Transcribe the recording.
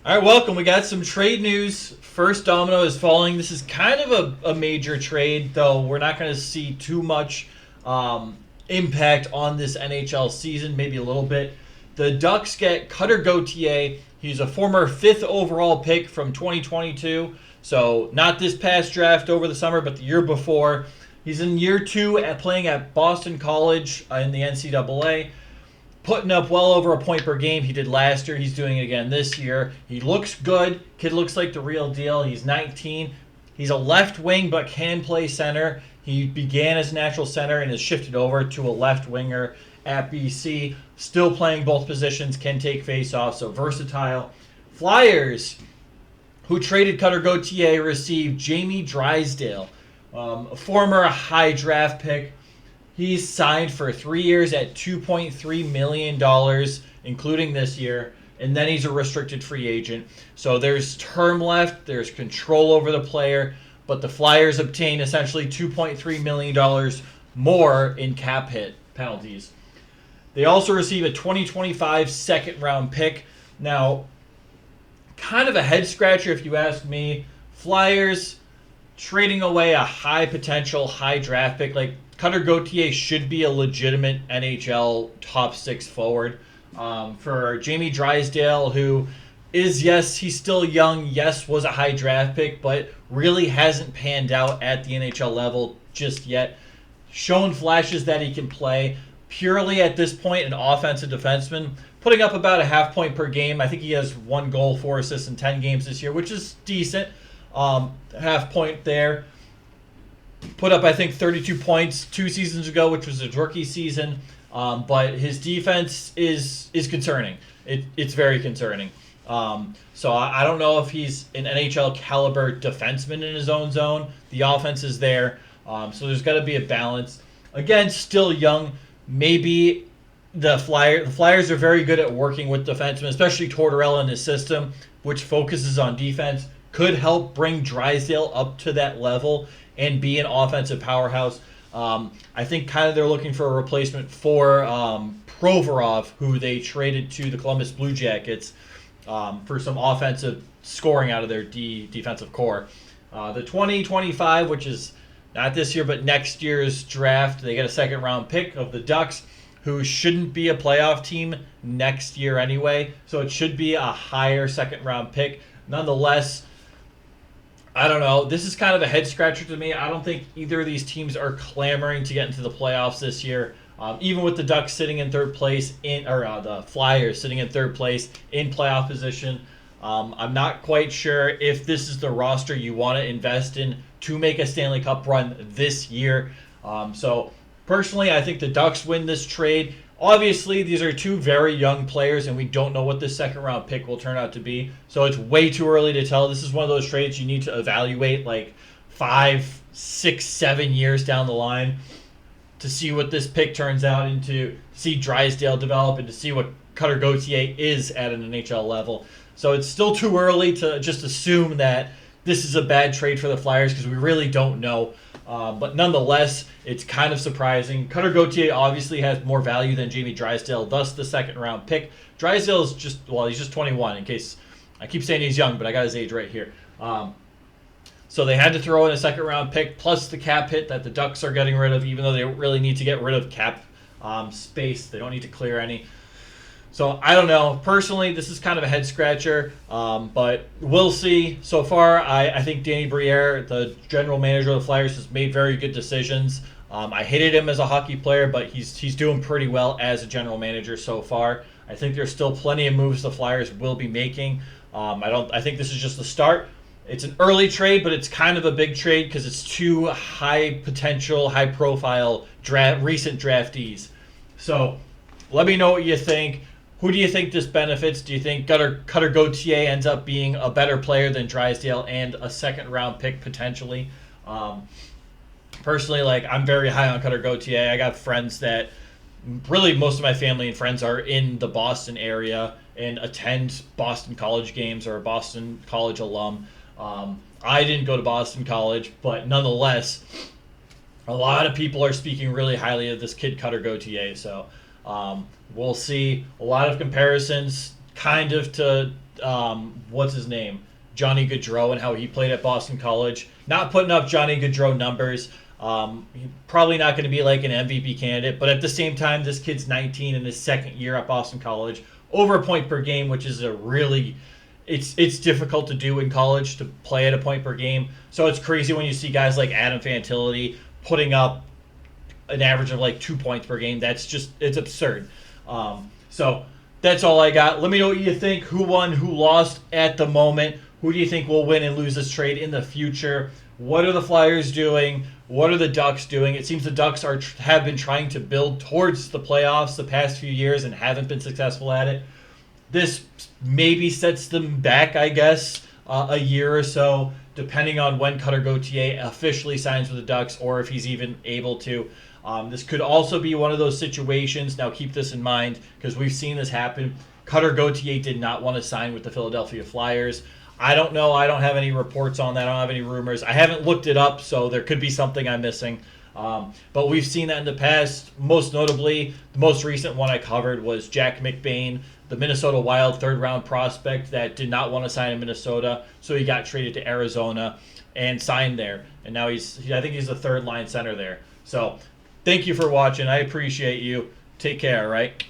All right, welcome. We got some trade news. First domino is falling. This is kind of a major trade, though we're not going to see too much impact on this NHL season, maybe a little bit. The Ducks get Cutter Gautier. He's a former fifth overall pick from 2022. So, not this past draft over the summer, but the year before. He's in year two at playing at Boston College in the NCAA, putting up well over a point per game. He did last year. He's doing it again this year. He looks good. Kid looks like the real deal. He's 19. He's a left wing but can play center. He began as a natural center and has shifted over to a left winger at BC. Still playing both positions, can take faceoffs, so versatile. Flyers, who traded Cutter Gautier, received Jamie Drysdale, a former high draft pick. He's signed for 3 years at $2.3 million, including this year, and then he's a restricted free agent. So there's term left, there's control over the player, but the Flyers obtain essentially $2.3 million more in cap hit penalties. They also receive a 2025 second round pick. Now, kind of a head scratcher if you ask me. Flyers trading away a high potential, high draft pick. Like, Cutter Gautier should be a legitimate NHL top six forward. For Jamie Drysdale, who is, yes, he's still young, yes, was a high draft pick, but really hasn't panned out at the NHL level just yet. Shown flashes that he can play. Purely at this point, an offensive defenseman, putting up about a half point per game. I think he has 1 goal, 4 assists in 10 games this year, which is decent. Half point there. Put up, I think, 32 points 2 seasons ago, which was his rookie season. But his defense is concerning. It's very concerning. So I don't know if he's an NHL caliber defenseman in his own zone. The offense is there. So there's got to be a balance. Again, still young. Maybe the Flyers are very good at working with defensemen, especially Tortorella in his system, which focuses on defense. Could help bring Drysdale up to that level and be an offensive powerhouse. I think kind of they're looking for a replacement for Provorov, who they traded to the Columbus Blue Jackets for some offensive scoring out of their defensive core. The 2025, which is not this year but next year's draft, they get a second round pick of the Ducks, who shouldn't be a playoff team next year anyway. So it should be a higher second round pick. Nonetheless, I don't know. This is kind of a head scratcher to me. I don't think either of these teams are clamoring to get into the playoffs this year. Even with the Ducks sitting in third place, the Flyers sitting in third place in playoff position, I'm not quite sure if this is the roster you want to invest in to make a Stanley Cup run this year. So personally, I think the Ducks win this trade. Obviously, these are two very young players, and we don't know what this second-round pick will turn out to be. So it's way too early to tell. This is one of those trades you need to evaluate like 5, 6, 7 years down the line to see what this pick turns out into, see Drysdale develop, and to see what Cutter Gautier is at an NHL level. So it's still too early to just assume that this is a bad trade for the Flyers because we really don't know. But nonetheless, it's kind of surprising. Cutter Gautier obviously has more value than Jamie Drysdale, thus the second round pick. Drysdale is he's just 21, in case I keep saying he's young, but I got his age right here. So they had to throw in a second round pick plus the cap hit that the Ducks are getting rid of, even though they don't really need to get rid of cap space. They don't need to clear any. So I don't know. Personally, this is kind of a head scratcher, but we'll see. So far, I think Danny Briere, the general manager of the Flyers, has made very good decisions. I hated him as a hockey player, but he's doing pretty well as a general manager so far. I think there's still plenty of moves the Flyers will be making. I think this is just the start. It's an early trade, but it's kind of a big trade because it's two high potential, high profile recent draftees. So let me know what you think. Who do you think this benefits? Do you think Cutter Gautier ends up being a better player than Drysdale and a second-round pick potentially? Personally, I'm very high on Cutter Gautier. I got friends that really most of my family and friends are in the Boston area and attend Boston College games or a Boston College alum. I didn't go to Boston College, but nonetheless, a lot of people are speaking really highly of this kid Cutter Gautier. So we'll see a lot of comparisons kind of to what's his name? Johnny Gaudreau and how he played at Boston College. Not putting up Johnny Gaudreau numbers. Probably not going to be like an MVP candidate, but at the same time, this kid's 19 in his second year at Boston College. Over a point per game, which is a really it's difficult to do in college to play at a point per game. So it's crazy when you see guys like Adam Fantilli putting up an average of like 2 points per game. It's absurd. So that's all I got. Let me know what you think. Who won, who lost at the moment. Who do you think will win and lose this trade in the future? What are the Flyers doing? What are the Ducks doing? It seems the Ducks have been trying to build towards the playoffs the past few years and haven't been successful at it. This maybe sets them back, I guess, a year or so, depending on when Cutter Gautier officially signs with the Ducks or if he's even able to. This could also be one of those situations. Now, keep this in mind because we've seen this happen. Cutter Gautier did not want to sign with the Philadelphia Flyers. I don't know. I don't have any reports on that. I don't have any rumors. I haven't looked it up, so there could be something I'm missing. But we've seen that in the past. Most notably, the most recent one I covered was Jack McBain, the Minnesota Wild third-round prospect that did not want to sign in Minnesota, so he got traded to Arizona and signed there. And now I think he's the third-line center there. So thank you for watching. I appreciate you. Take care, all right?